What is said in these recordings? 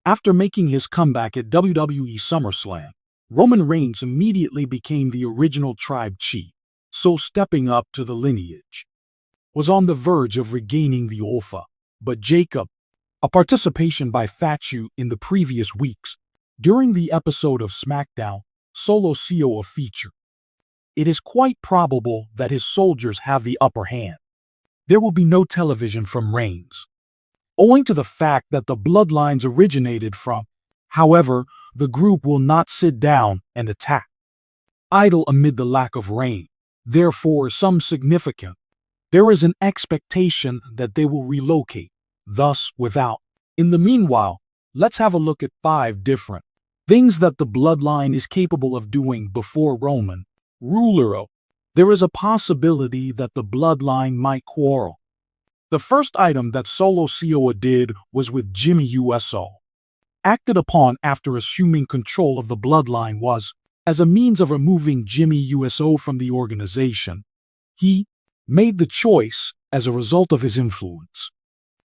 After making his comeback at WWE SummerSlam, Roman Reigns immediately became the original tribe chief, so stepping up to the lineage. Was on the verge of regaining the Alpha, but Jacob, a participation by Fatu in the previous weeks, during the episode of SmackDown, Solo Sikoa featured. It is quite probable that his soldiers have the upper hand. There will be no television from Reigns, owing to the fact that the bloodlines originated from. However, the group will not sit down and attack. Idle amid the lack of rain, therefore some significant. There is an expectation that they will relocate, thus without. In the meanwhile, let's have a look at 5 different things that the bloodline is capable of doing before Roman, ruler of. There is a possibility that the bloodline might quarrel. The first item that Solo Sikoa did was with Jimmy USO. Acted upon after assuming control of the bloodline was, as a means of removing Jimmy USO from the organization. He made the choice as a result of his influence.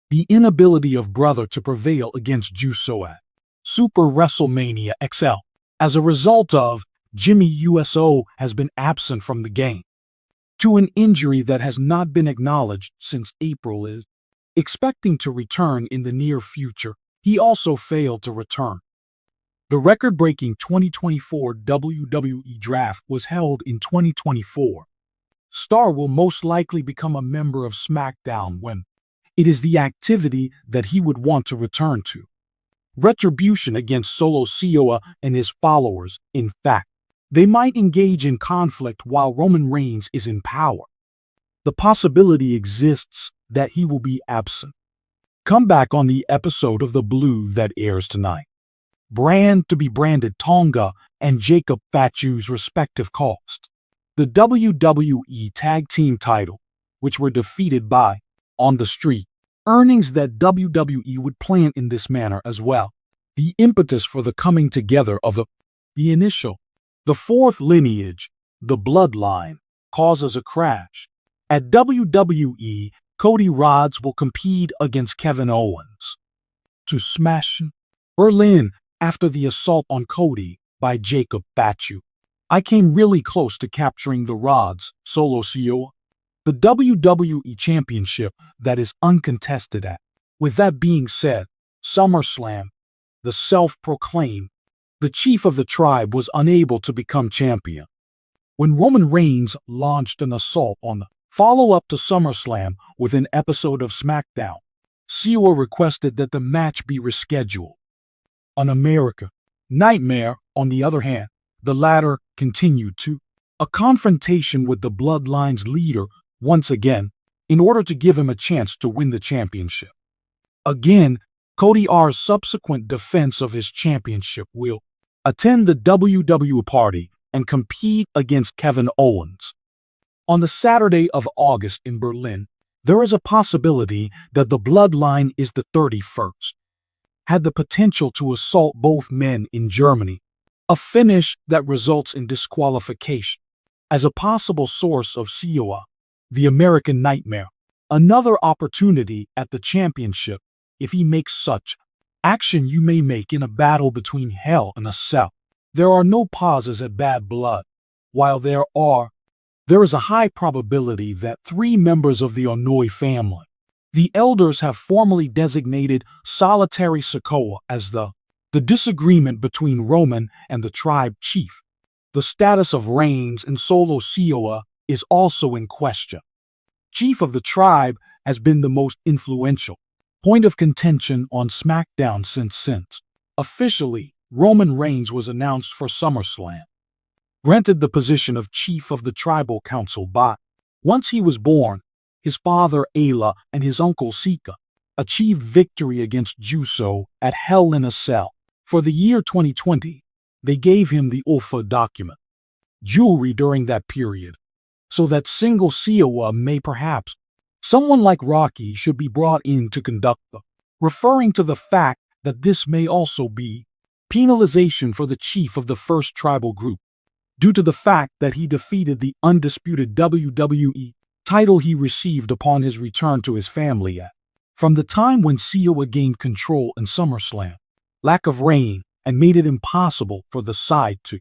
The inability of Brother to prevail against Uso at Super WrestleMania XL. As a result of, Jimmy USO has been absent from the game. To an injury that has not been acknowledged since April is expecting to return in the near future. He also failed to return. The record-breaking 2024 WWE Draft was held in 2024. Star will most likely become a member of SmackDown when it is the activity that he would want to return to. Retribution against Solo Sikoa and his followers, in fact, they might engage in conflict while Roman Reigns is in power. The possibility exists that he will be absent. Come back on the episode of The Blue that airs tonight. Brand to be branded Tonga and Jacob Fatu's respective cost. The WWE Tag Team title, which were defeated by On the Street. Earnings that WWE would plan in this manner as well. The impetus for the coming together of the initial. The fourth lineage, the bloodline, causes a crash. At WWE, Cody Rhodes will compete against Kevin Owens. To smash Berlin after the assault on Cody by Jacob Fatu. I came really close to capturing the Rhodes Solo Sikoa, the WWE Championship that is uncontested at. With that being said, SummerSlam, the self-proclaimed, the chief of the tribe was unable to become champion. When Roman Reigns launched an assault on the follow-up to SummerSlam with an episode of SmackDown, Sikoa requested that the match be rescheduled. An American Nightmare, on the other hand, the latter continued to a confrontation with the Bloodline's leader once again in order to give him a chance to win the championship. Again, Cody R's subsequent defense of his championship will attend the WWE party and compete against Kevin Owens. On the Saturday of August in Berlin, there is a possibility that the Bloodline is the 31st. Had the potential to assault both men in Germany, a finish that results in disqualification. As a possible source of Sikoa, the American Nightmare, another opportunity at the championship if he makes such action you may make in a battle between Hell and a Cell. There are no pauses at Bad Blood. While there is a high probability that 3 members of the Onoi family, the elders, have formally designated solitary Sikoa as the disagreement between Roman and the tribe chief. The status of Reigns and Solo Sikoa is also in question. Chief of the tribe has been the most influential point of contention on SmackDown since officially Roman Reigns was announced for SummerSlam. Granted the position of chief of the tribal council by, once he was born, his father Ayla and his uncle Sika achieved victory against Uso at Hell in a Cell. For the year 2020, they gave him the Alpha document, jewelry during that period, so that single Sikoa may perhaps, someone like Rocky should be brought in to conduct the, referring to the fact that this may also be penalization for the chief of the first tribal group, due to the fact that he defeated the undisputed WWE title he received upon his return to his family at. From the time when Sikoa gained control in SummerSlam, lack of rain, and made it impossible for the side to,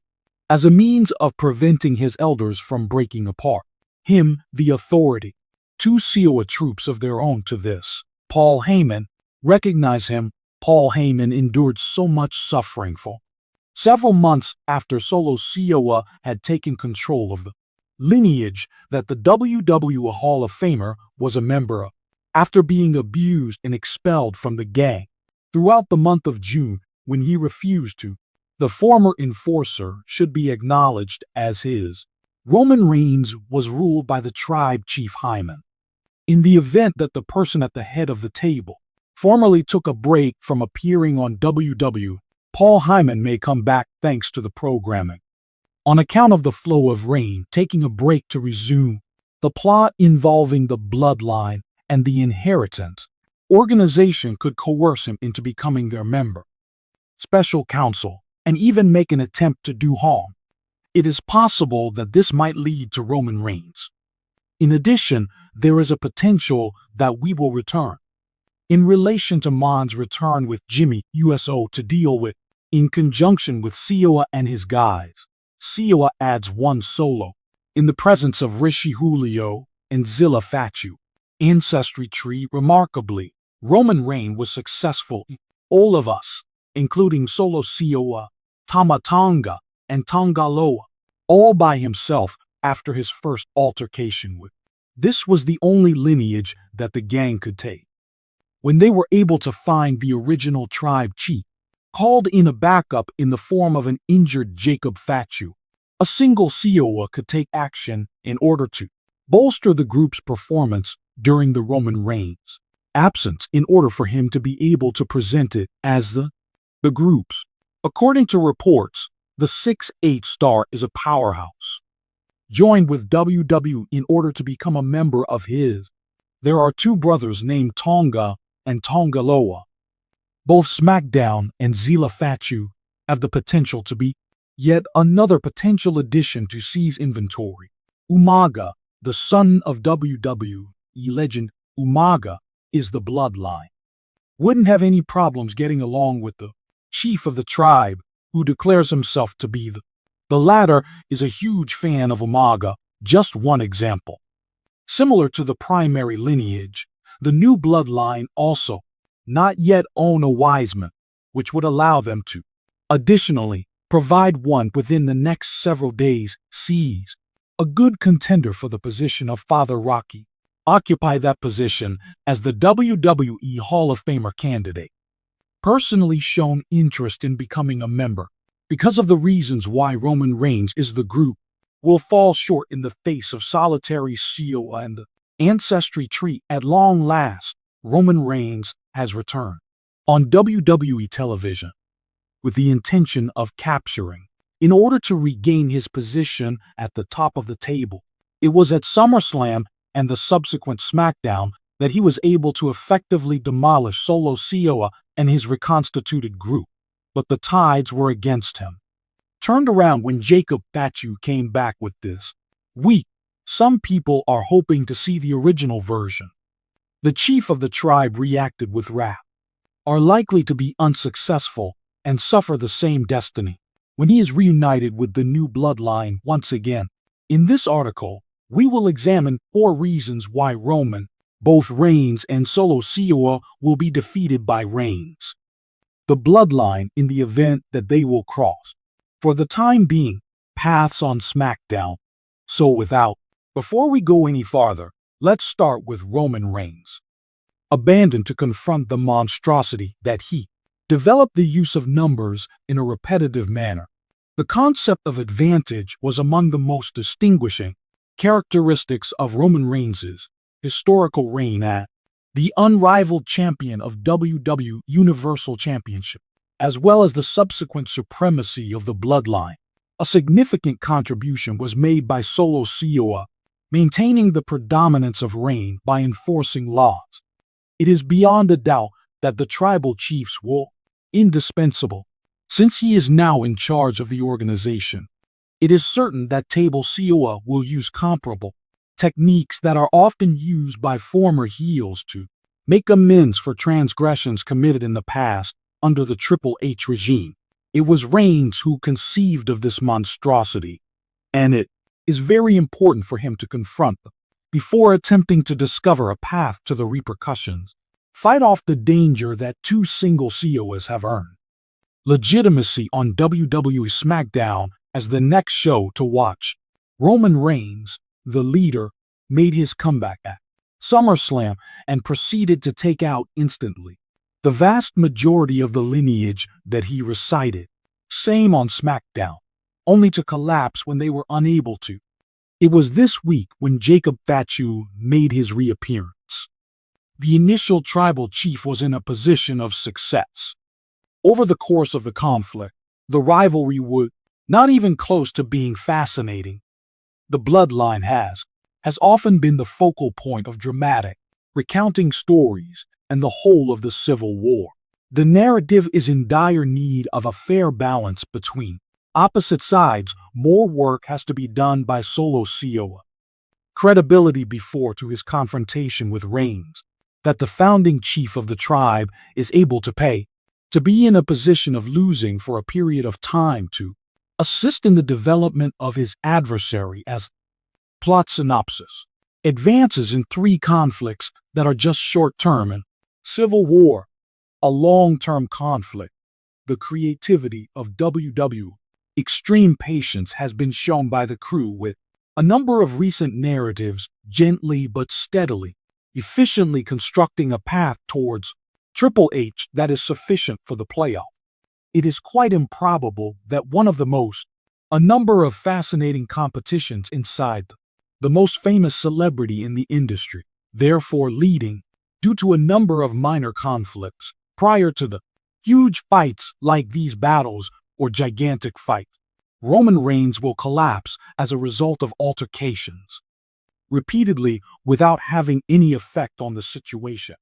as a means of preventing his elders from breaking apart. Him, the authority. Two Sikoa troops of their own to this. Paul Heyman. Recognize him. Paul Heyman endured so much suffering for several months after Solo Sikoa had taken control of the lineage that the WWE Hall of Famer was a member of, after being abused and expelled from the gang. Throughout the month of June, when he refused to, the former enforcer should be acknowledged as his. Roman Reigns was ruled by the tribe chief Heyman. In the event that the person at the head of the table formerly took a break from appearing on WWE, Paul Heyman may come back thanks to the programming. On account of the flow of rain taking a break to resume, the plot involving the bloodline and the inheritance organization could coerce him into becoming their member, special counsel, and even make an attempt to do harm. It is possible that this might lead to Roman Reigns. In addition, there is a potential that we will return. In relation to Mon's return with Jimmy USO to deal with, in conjunction with Sikoa and his guys, Sikoa adds one solo, in the presence of Rishi Julio and Zilla Fatu. Ancestry tree. Remarkably, Roman Reigns was successful in all of us, including Solo Sikoa, Tama Tonga, and Tongaloa, all by himself after his first altercation with. This was the only lineage that the gang could take. When they were able to find the original tribe chief, called in a backup in the form of an injured Jacob Fatu, a single Sikoa could take action in order to bolster the group's performance during the Roman Reigns' absence in order for him to be able to present it as the group's. According to reports, the 6'8" star is a powerhouse. Joined with WWE in order to become a member of his. There are two brothers named Tonga and Tongaloa. Both SmackDown and Zilla Fatu have the potential to be yet another potential addition to C's inventory. Umaga, the son of WWE legend Umaga, is the bloodline. Wouldn't have any problems getting along with the chief of the tribe, who declares himself to be the latter is a huge fan of Umaga. Just one example. Similar to the primary lineage, the new bloodline also not yet own a Wiseman, which would allow them to additionally provide one within the next several days. Sees a good contender for the position of Father Rocky occupy that position as the WWE Hall of Famer candidate. Personally shown interest in becoming a member because of the reasons why Roman Reigns is the group will fall short in the face of solitary Sikoa and the ancestry tree. At long last, Roman Reigns has returned on WWE television with the intention of capturing in order to regain his position at the top of the table. It was at SummerSlam and the subsequent SmackDown that he was able to effectively demolish Solo Sikoa and his reconstituted group, but the tides were against him. Turned around when Jacob Fatu came back with this week. Some people are hoping to see the original version. The chief of the tribe reacted with wrath, are likely to be unsuccessful and suffer the same destiny when he is reunited with the new bloodline once again. In this article, we will examine 4 reasons why Roman, both Reigns and Solo Sikoa, will be defeated by Reigns. The bloodline in the event that they will cross. For the time being, paths on SmackDown. Before we go any farther, let's start with Roman Reigns. Abandoned to confront the monstrosity that he developed the use of numbers in a repetitive manner. The concept of advantage was among the most distinguishing characteristics of Roman Reigns' historical reign as the unrivaled champion of WWE Universal Championship, as well as the subsequent supremacy of the bloodline. A significant contribution was made by Solo Sikoa, maintaining the predominance of reign by enforcing laws. It is beyond a doubt that the tribal chiefs will indispensable, since he is now in charge of the organization. It is certain that Table Sikoa will use comparable techniques that are often used by former heels to make amends for transgressions committed in the past under the Triple H regime. It was Reigns who conceived of this monstrosity, and it is very important for him to confront them before attempting to discover a path to the repercussions. Fight off the danger that two single CEOs have earned legitimacy on WWE SmackDown as the next show to watch. Roman Reigns, the leader, made his comeback at SummerSlam and proceeded to take out instantly the vast majority of the lineage that he recited. Same on SmackDown, only to collapse when they were unable to. It was this week when Jacob Fatu made his reappearance. The initial tribal chief was in a position of success. Over the course of the conflict, the rivalry would not even close to being fascinating. The bloodline has often been the focal point of dramatic, recounting stories and the whole of the Civil War. The narrative is in dire need of a fair balance between opposite sides. More work has to be done by Solo Sikoa. Credibility before to his confrontation with Reigns, that the founding chief of the tribe is able to pay, to be in a position of losing for a period of time to assist in the development of his adversary as plot synopsis. Advances in three conflicts that are just short-term and Civil War, a long-term conflict. The creativity of WWE. Extreme patience has been shown by the crew with a number of recent narratives, gently but steadily, efficiently constructing a path towards Triple H that is sufficient for the playoff. It is quite improbable that one of a number of fascinating competitions inside the most famous celebrity in the industry, therefore leading, due to a number of minor conflicts, prior to the huge fights like these battles or gigantic fights. Roman Reigns will collapse as a result of altercations, repeatedly without having any effect on the situation.